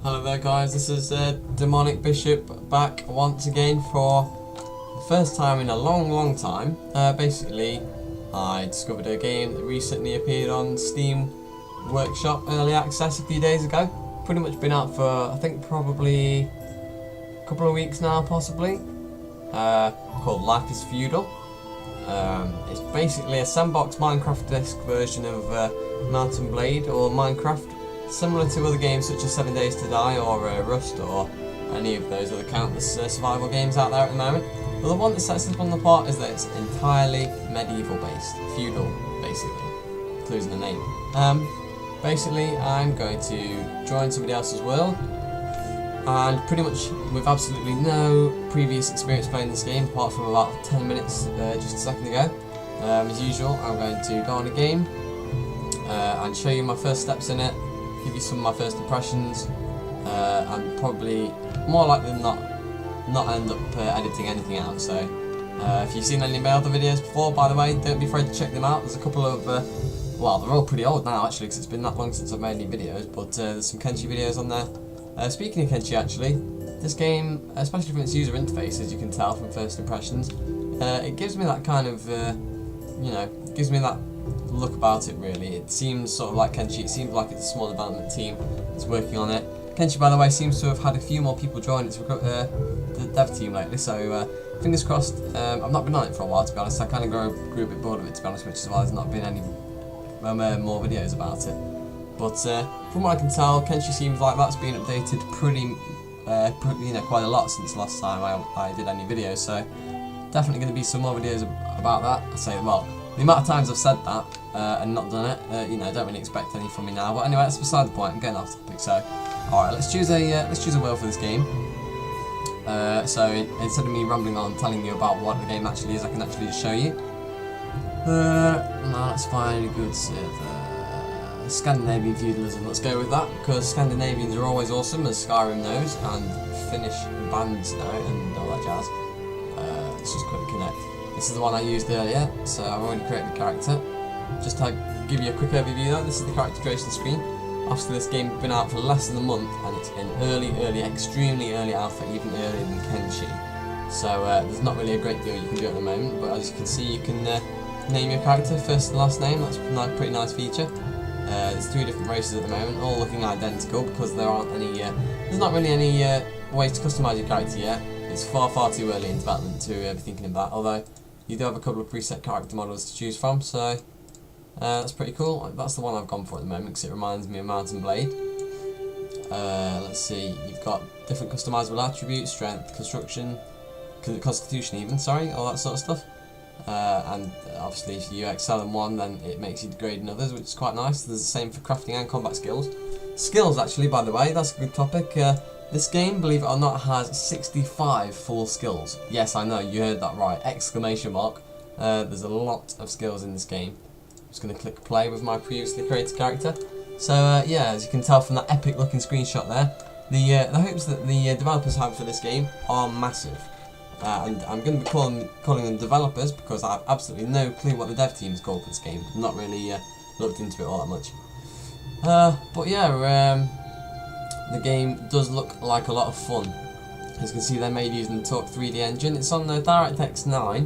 Hello there guys, this is DemonicBishop back once again for the first time in a long time. Basically, I discovered a game that recently appeared on Steam Workshop Early Access a few days ago. Pretty much been out for, I think, probably a couple of weeks now, possibly. Called Life is Feudal. It's basically a sandbox Minecraft-esque version of Mount & Blade or Minecraft, similar to other games such as 7 Days to Die or Rust or any of those other countless survival games out there at the moment. But the one that sets this one apart is that it's entirely medieval based, feudal basically, includes the name. Basically I'm going to join somebody else's world, and pretty much with absolutely no previous experience playing this game apart from about 10 minutes just a second ago. As usual, I'm going to go on a game and show you my first steps in it, give you some of my first impressions, and probably more likely than not end up editing anything out. So if you've seen any of my other videos before, by the way, don't be afraid to check them out. There's a couple of, well, they're all pretty old now actually because it's been that long since I've made any videos, but there's some Kenshi videos on there. Speaking of Kenshi actually, this game, especially from its user interface, as you can tell from first impressions, it gives me that kind of, you know, it gives me that look about it really. It seems sort of like Kenshi, it seems like it's a small development team that's working on it. Kenshi, by the way, seems to have had a few more people join its the dev team lately, so fingers crossed. I've not been on it for a while, to be honest. I kind of grew a bit bored of it, to be honest, which is why there's not been any more videos about it. But from what I can tell, Kenshi seems like that's been updated pretty, you know, quite a lot since last time I did any videos, so definitely going to be some more videos about that. I say, well, the amount of times I've said that and not done it, you know, don't really expect any from me now. But anyway, that's beside the point. I'm getting off topic. So, all right, let's choose a world for this game. So instead of me rambling on telling you about what the game actually is, I can actually just show you. Now let's find a good Scandinavian feudalism. Let's go with that because Scandinavians are always awesome, as Skyrim knows, and Finnish bands know, and all that jazz. Let's just quickly connect. This is the one I used earlier, so I've already created a character. Just to give you a quick overview though, this is the character creation screen. Obviously this game's been out for less than a month and it's in early, extremely early alpha, even earlier than Kenshi. So there's not really a great deal you can do at the moment, but as you can see you can name your character, first and last name. That's a pretty nice feature. There's 3 different races at the moment, all looking identical because there aren't any, there's not really any ways to customise your character yet. It's far too early in development to be thinking of that, although you do have a couple of preset character models to choose from, so that's pretty cool. That's the one I've gone for at the moment because it reminds me of Mount & Blade. Let's see, you've got different customisable attributes, strength, construction, constitution even, sorry, all that sort of stuff. And obviously if you excel in one, then it makes you degrade in others, which is quite nice. There's the same for crafting and combat skills. Skills, actually, by the way, that's a good topic. This game, believe it or not, has 65 full skills. Yes, I know, you heard that right, exclamation mark. There's a lot of skills in this game. I'm just going to click play with my previously created character. So yeah, as you can tell from that epic looking screenshot there, the hopes that the developers have for this game are massive. And I'm going to be calling them developers because I have absolutely no clue what the dev team is called for this game. I've not really looked into it all that much. But yeah, the game does look like a lot of fun. As you can see, they're made using the Talk 3D engine. It's on the DirectX 9,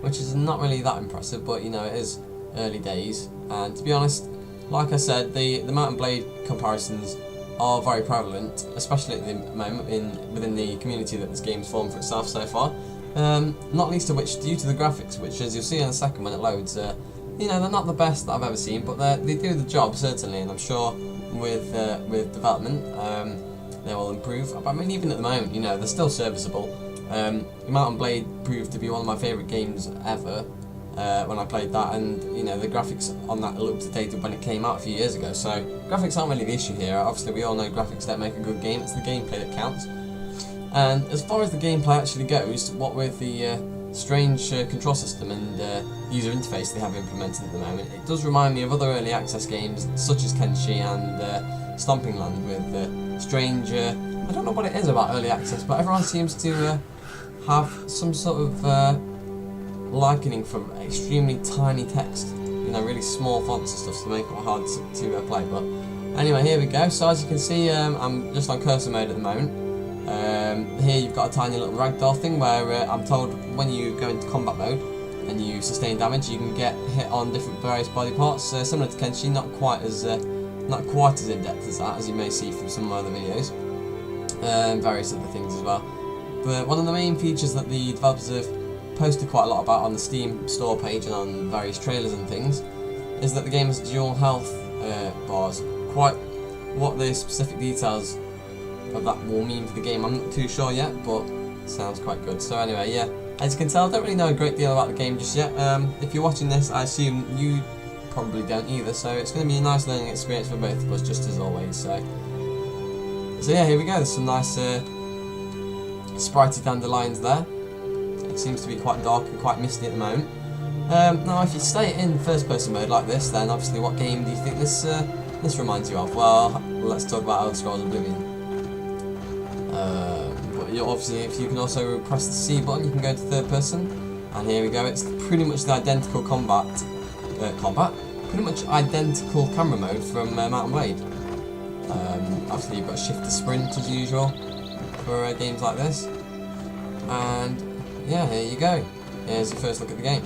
which is not really that impressive, but you know, it is early days. And to be honest, like I said, the Mount & Blade comparisons are very prevalent, especially at the moment within the community that this game's formed for itself so far. Not least of which due to the graphics, which, as you'll see in a second when it loads, you know, they're not the best that I've ever seen, but they do the job certainly, and I'm sure with development they will improve. I mean, even at the moment, you know, they're still serviceable. Mount & Blade proved to be one of my favourite games ever when I played that, and you know, the graphics on that looked dated when it came out a few years ago, so graphics aren't really the issue here. Obviously we all know graphics don't make a good game, it's the gameplay that counts. And as far as the gameplay actually goes, what with the strange control system and user interface they have implemented at the moment, it does remind me of other early access games such as Kenshi and Stomping Land with strange, I don't know what it is about early access, but everyone seems to have some sort of likening for extremely tiny text, you know, really small fonts and stuff to make it hard to play. But Anyway, here we go. So as you can see, I'm just on cursor mode at the moment. Here you've got a tiny little ragdoll thing where I'm told when you go into combat mode and you sustain damage, you can get hit on different various body parts. Similar to Kenshi, not quite as in depth as that, as you may see from some of my other videos. Various other things as well. But one of the main features that the developers have posted quite a lot about on the Steam store page and on various trailers and things is that the game has dual health bars. Quite what the specific details of that will mean for the game, I'm not too sure yet, but sounds quite good. So anyway, yeah, as you can tell, I don't really know a great deal about the game just yet. If you're watching this, I assume you probably don't either, so it's going to be a nice learning experience for both of us, just as always. So yeah, here we go. There's some nice spritey dandelions there. It seems to be quite dark and quite misty at the moment. Now, if you stay in first-person mode like this, then obviously, what game do you think this reminds you of? Well, let's talk about Elder Scrolls Oblivion. But obviously, if you can also press the C button, you can go to third person. And here we go. It's pretty much the identical pretty much identical camera mode from Mount & Blade. Obviously, you've got shift to sprint as usual for games like this. And yeah, here you go. Here's your first look at the game.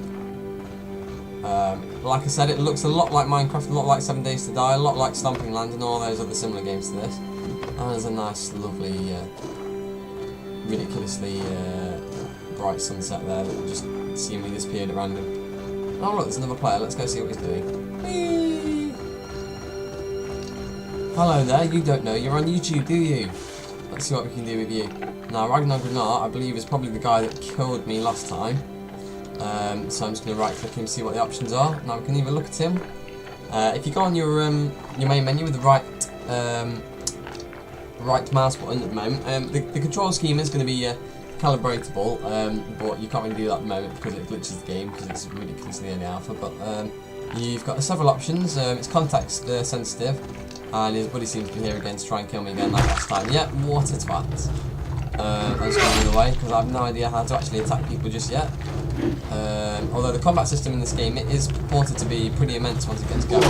Like I said, it looks a lot like Minecraft, a lot like 7 Days to Die, a lot like Stomping Land and all those other similar games to this. And there's a nice, lovely, ridiculously bright sunset there that just seemingly disappeared at random. Oh look, there's another player, let's go see what he's doing. Whee! Hello there, you don't know you're on YouTube, do you? Let's see what we can do with you. Now, Ragnar Granat, I believe, is probably the guy that killed me last time. So I'm just going to right click him and see what the options are. Now we can either look at him. If you go on your main menu with the right mouse button at the moment, the control scheme is going to be calibratable, but you can't really do that at the moment because it glitches the game because it's ridiculously early alpha. But you've got several options. It's context sensitive, and his buddy seems to be here again to try and kill me again like last time. Yep, what a twat. I'm just going the other way because I have no idea how to actually attack people just yet. Although the combat system in this game, it is purported to be pretty immense once it gets going.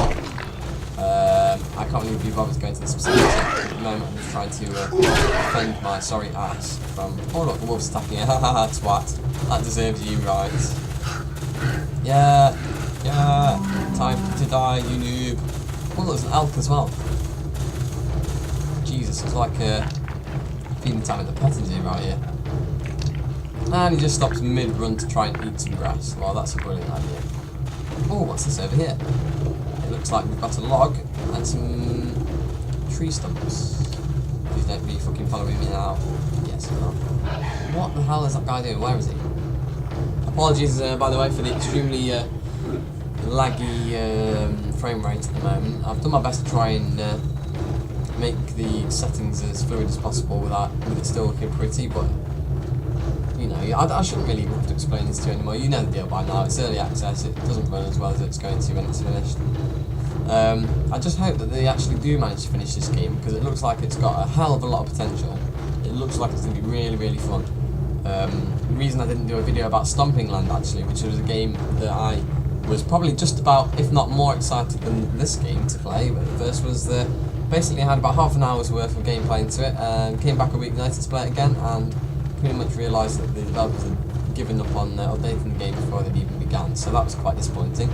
I can't really be bothered going to the specifics at the moment. I'm just trying to defend my sorry ass from... Oh look, the wolf's attacking it. Hahaha, twat. That deserves you, right? Yeah, time to die, you noob. Oh, there's an elk as well. Jesus, it's like feeding time at the petting zoo right here. And he just stops mid-run to try and eat some grass. Well, that's a brilliant idea. Oh, what's this over here? It looks like we've got a log and some tree stumps. Please don't be fucking following me now. Yes, you are. What the hell is that guy doing? Where is he? Apologies, by the way, for the extremely laggy frame rate at the moment. I've done my best to try and make the settings as fluid as possible with it still looking pretty, but you know, I shouldn't really have to explain this to you anymore. You know the deal by now. It's early access. It doesn't run as well as it's going to when it's finished. I just hope that they actually do manage to finish this game because it looks like it's got a hell of a lot of potential. It looks like it's going to be really, really fun. The reason I didn't do a video about Stomping Land actually, which was a game that I was probably just about, if not more excited than this game to play, but first was basically I had about half an hour's worth of gameplay into it and came back a week later to play it again and pretty much realised that the developers had given up on updating the game before they'd even began, so that was quite disappointing.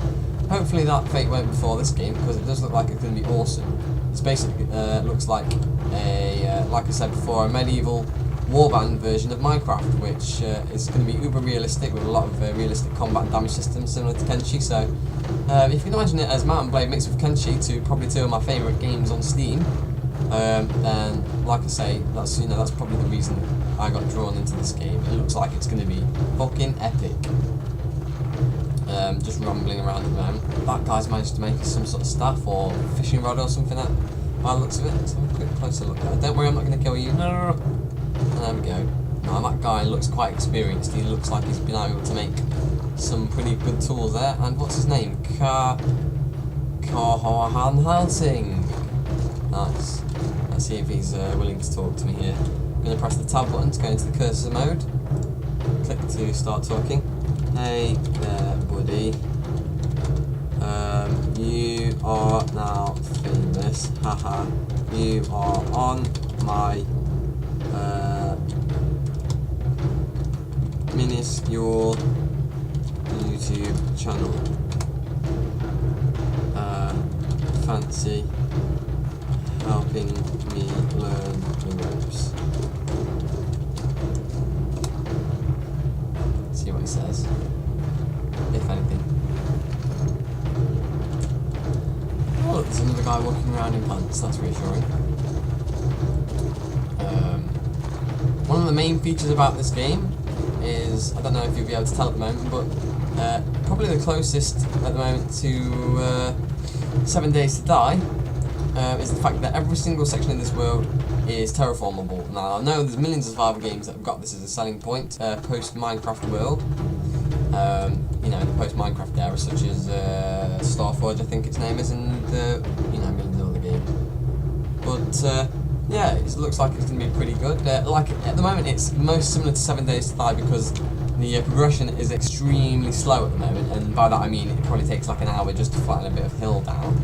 Hopefully that fate won't befall this game because it does look like it's going to be awesome. It's basically looks like a, like I said before, a medieval warband version of Minecraft, which is going to be uber realistic with a lot of realistic combat and damage systems similar to Kenshi. So if you can imagine it as Mount & Blade mixed with Kenshi, probably two of my favourite games on Steam, then like I say, that's probably the reason I got drawn into this game. It looks like it's going to be fucking epic. Just rumbling around at the moment. That guy's managed to make us some sort of staff or fishing rod or something by the looks of it. Let's have a quick closer look at it. Don't worry, I'm not going to kill you. No. There we go. Now that guy looks quite experienced. He looks like he's been able to make some pretty good tools there. And what's his name? Halting. Nice. Let's see if he's willing to talk to me here. I'm going to press the tab button to go into the cursor mode. Click to start talking. Hey there, buddy. You are now famous. this, haha. You are on my minuscule YouTube channel. Fancy helping me learn the ropes. See what he says, if anything. Oh, look, there's another guy walking around in pants, that's reassuring. One of the main features about this game is, I don't know if you'll be able to tell at the moment, but probably the closest at the moment to 7 Days to Die is the fact that every single section of this world is terraformable. Now I know there's millions of other games that have got this as a selling point, post-Minecraft world, you know, the post-Minecraft era, such as Forage, I think its name is, and you know, millions of other games. But yeah, it looks like it's going to be pretty good. Like at the moment, it's most similar to 7 Days to Die because the progression is extremely slow at the moment, and by that I mean it probably takes like an hour just to flatten a bit of hill down.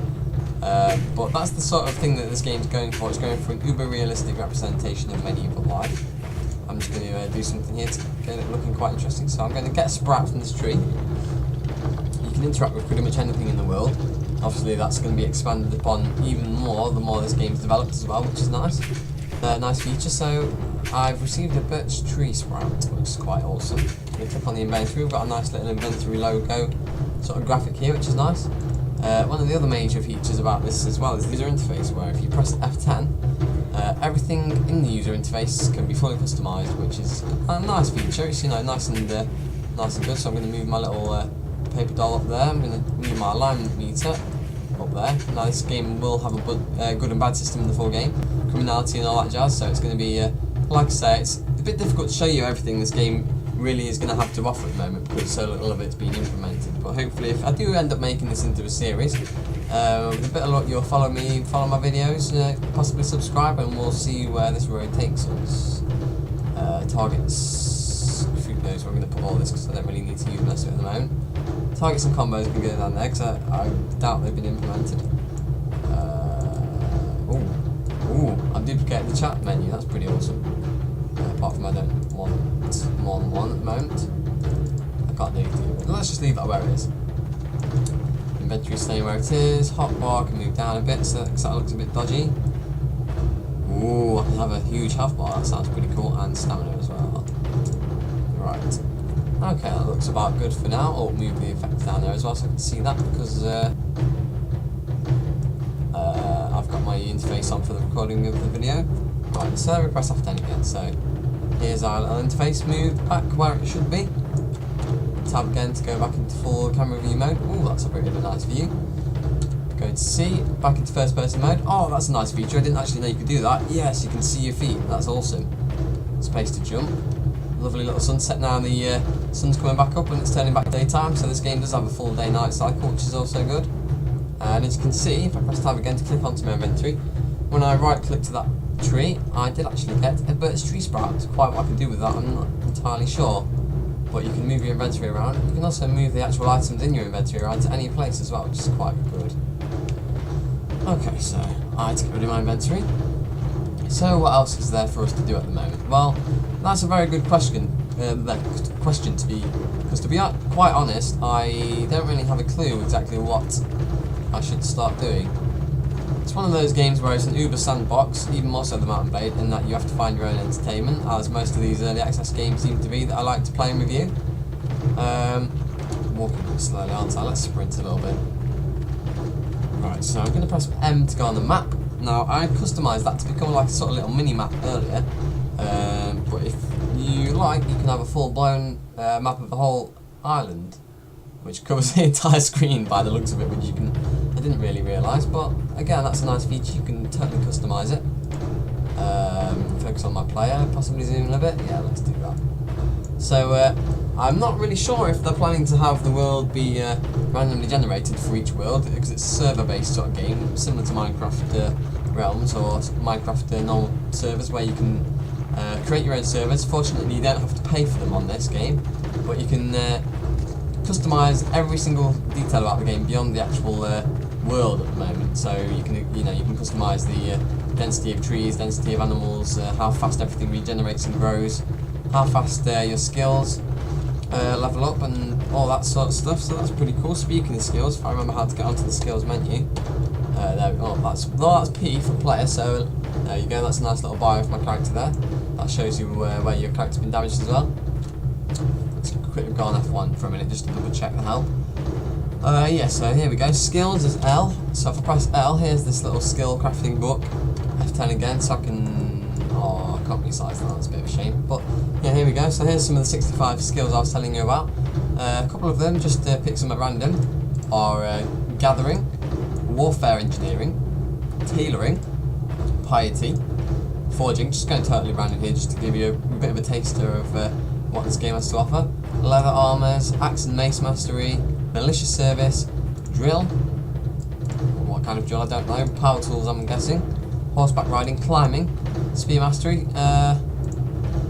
But that's the sort of thing that this game's going for. It's going for an uber realistic representation of medieval life. I'm just going to do something here to get it looking quite interesting. So I'm going to get a sprout from this tree. You can interact with pretty much anything in the world. Obviously that's going to be expanded upon even more the more this game's developed as well, which is nice. Nice feature. So I've received a birch tree sprout, which is quite awesome. We click on the inventory, we've got a nice little inventory logo sort of graphic here, which is nice. One of the other major features about this as well is the user interface, where if you press F10, everything in the user interface can be fully customised, which is a nice feature. It's, you know, nice and good. So I'm going to move my little paper doll up there. I'm going to move my alignment meter up there. Now this game will have a good and bad system in the full game, criminality and all that jazz. So it's going to be, like I say, it's a bit difficult to show you everything this game really is going to have to offer at the moment because so little of it's been implemented. But hopefully, if I do end up making this into a series, with a bit of luck, you'll follow me, follow my videos, possibly subscribe, and we'll see where this road takes us. Targets, who knows where I'm going to put all this because I don't really need to use most of it at the moment. Targets and combos can go down there because I doubt they've been implemented. I've duplicated the chat menu, that's pretty awesome. Apart from I don't want more than one at the moment. I can't do it. Let's just leave that where it is. Inventory staying where it is. Hotbar can move down a bit, so that looks a bit dodgy. Ooh, I can have a huge health bar, that sounds pretty cool, and stamina as well. Right. Okay, that looks about good for now. I'll move the effects down there as well so I can see that because I've got my interface on for the recording of the video. Right, so we press F10 again, so here's our little interface, move back where it should be. Tab again to go back into full camera view mode. Ooh, that's a pretty nice view. Go to C, back into first person mode. Oh, that's a nice feature, I didn't actually know you could do that. Yes, you can see your feet, that's awesome. Space to jump. Lovely little sunset now, the sun's coming back up and it's turning back daytime, so this game does have a full day-night cycle, which is also good. And as you can see, if I press tab again to click onto my inventory, when I right click to that tree, I did actually get a birch tree sprout. Quite what I can do with that, I'm not entirely sure. But you can move your inventory around. You can also move the actual items in your inventory around to any place as well, which is quite good. Okay, so I had to get rid of my inventory. So what else is there for us to do at the moment? Well, that's a very good question. Because to be quite honest, I don't really have a clue exactly what I should start doing. It's one of those games where it's an uber sandbox, even more so than Mountain Blade, in that you have to find your own entertainment, as most of these early access games seem to be that I like to play with you. Walking a bit slowly, aren't I? Let's sprint a little bit. Right, so I'm going to press M to go on the map. Now, I customised that to become like a sort of little mini-map earlier, but if you like, you can have a full-blown map of the whole island, which covers the entire screen by the looks of it, which I didn't really realise, but again, that's a nice feature, you can totally customise it. Focus on my player, possibly zoom in a bit, yeah, let's do that. So, I'm not really sure if they're planning to have the world be randomly generated for each world, because it's a server-based sort of game, similar to Minecraft Realms or Minecraft normal servers, where you can create your own servers. Fortunately, you don't have to pay for them on this game, but you can customise every single detail about the game beyond the actual world at the moment. So you can customize the density of trees, density of animals, how fast everything regenerates and grows, how fast your skills level up, and all that sort of stuff. So that's pretty cool. Speaking of skills, if I remember how to get onto the skills menu, there we go. That's P for player. So there you go. That's a nice little bio for my character there. That shows you where your character's been damaged as well. Let's quickly go on F1 for a minute just to double check the help. Yeah, so here we go. Skills is L. So if I press L, here's this little skill crafting book. F10 again, so I can. Oh, I can't resize that. That's a bit of a shame. But yeah, here we go. So here's some of the 65 skills I was telling you about. A couple of them, just pick some at random, are gathering, warfare engineering, tailoring, piety, forging. Just going totally random here, just to give you a bit of a taster of what this game has to offer. Leather armors, axe and mace mastery, militia service, drill. What kind of drill? I don't know. Power tools, I'm guessing. Horseback riding, climbing, spear mastery,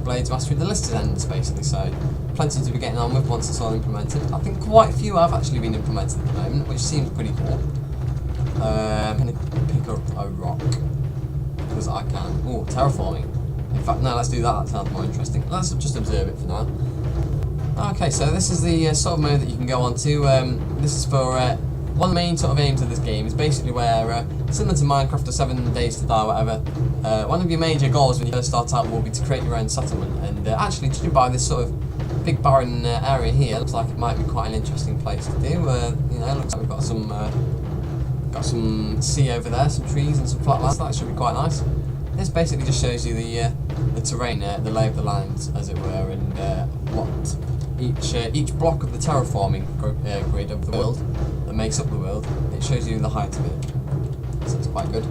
blades mastery. The list is endless basically, so plenty to be getting on with once it's all implemented. I think quite a few have actually been implemented at the moment, which seems pretty cool. I'm going to pick up a rock because I can. Oh, terraforming. In fact, no, let's do that. That sounds more interesting. Let's just observe it for now. Okay, so this is the sort of mode that you can go on to. This is for one of the main sort of aims of this game is basically where, similar to Minecraft or 7 Days to Die or whatever, one of your major goals when you first start out will be to create your own settlement. And actually, judging by this sort of big barren area here, looks like it might be quite an interesting place to do. You know, it looks like we've got some sea over there, some trees and some flat lands. That should be quite nice. This basically just shows you the terrain, the lay of the land, as it were, and what each block of the terraforming grid of the world that makes up the world. It shows you the height of it, so it's quite good.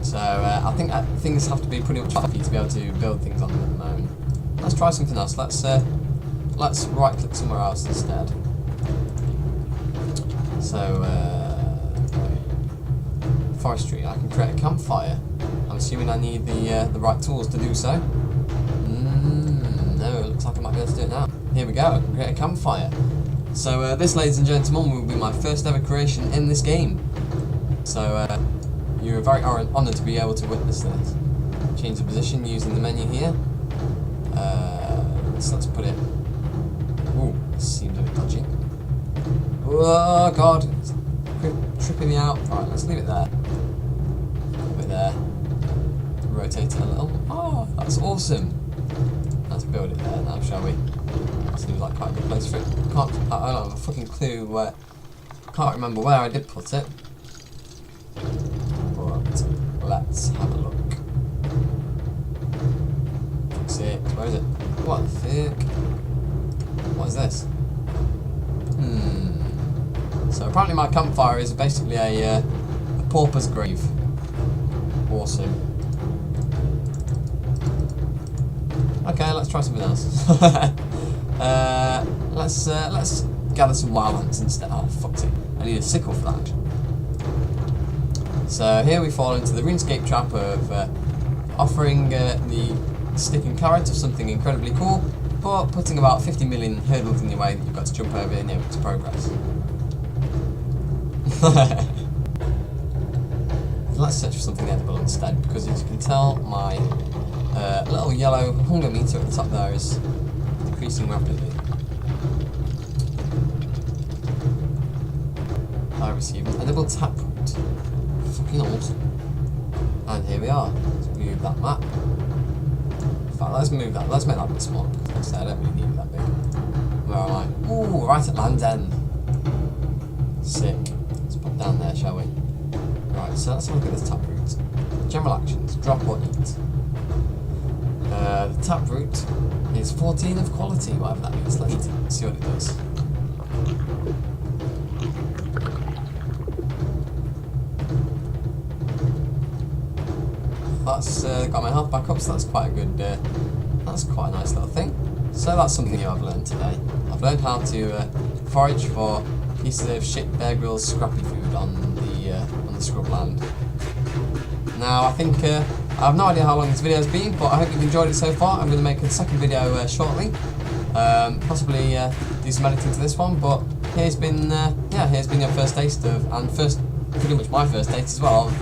So I think things have to be pretty much fluffy to be able to build things on them at the moment. Let's try something else. Let's right click somewhere else instead. So forestry. I can create a campfire. I'm assuming I need the right tools to do so. No, it looks like I might be able to do it now. Here we go, I can create a campfire. So this, ladies and gentlemen, will be my first ever creation in this game. So you're very honoured to be able to witness this. Change the position using the menu here. So let's put it. Ooh, this seems a bit dodgy. Oh god, it's tripping me out. Right, let's leave it there. Leave it there. Rotate it a little. Oh, that's awesome. Let's build it there now, shall we? Seems like quite a good place for it. I don't have a fucking clue where. Can't remember where I did put it. But let's have a look. Fix it. Where is it? What the fuck? What is this? So apparently my campfire is basically a pauper's grave. Awesome. Okay, let's try something else. Let's gather some wild ants instead. Oh, fuck's sake. I need a sickle for that. So here we fall into the RuneScape trap of offering the stick and carrot of something incredibly cool, but putting about 50 million hurdles in your way that you've got to jump over in order to progress. Let's search for something edible instead, because as you can tell, my little yellow hunger meter at the top there is decreasing rapidly. I received an edible taproot. Fucking awesome. And here we are. Let's move that map. In fact, let's move that. Let's make that a bit smaller, because I don't really need it that big. Where am I? Ooh, right at land's end. Sick. Let's pop down there, shall we? Right, so let's have a look at this taproot. General actions. Drop or eat. The taproot is 14 of quality, whatever that means. Let's eat it, see what it does. That's got my health back up, so that's quite a good, that's quite a nice little thing. So that's something new I've learned today. I've learned how to forage for pieces of shit Bear Grylls scrappy food on the scrub land. Now I think I have no idea how long this video has been, but I hope you've enjoyed it so far. I'm going to make a second video shortly, possibly do some editing to this one, but here's been your first taste of, and pretty much my first taste as well, of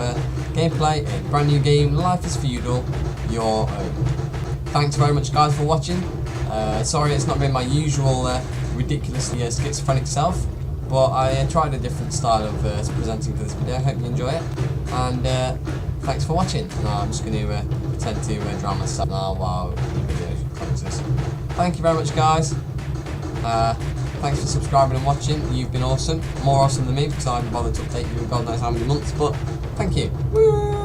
gameplay, a brand new game, Life is Feudal, your own. Thanks very much guys for watching. Sorry it's not been my usual ridiculously schizophrenic self, but I tried a different style of presenting for this video. I hope you enjoy it, and thanks for watching. Now I'm just going to pretend to drown myself now while the video closes. Thank you very much guys. Thanks for subscribing and watching. You've been awesome. More awesome than me because I haven't bothered to update you in God knows how many months, but thank you. Woo!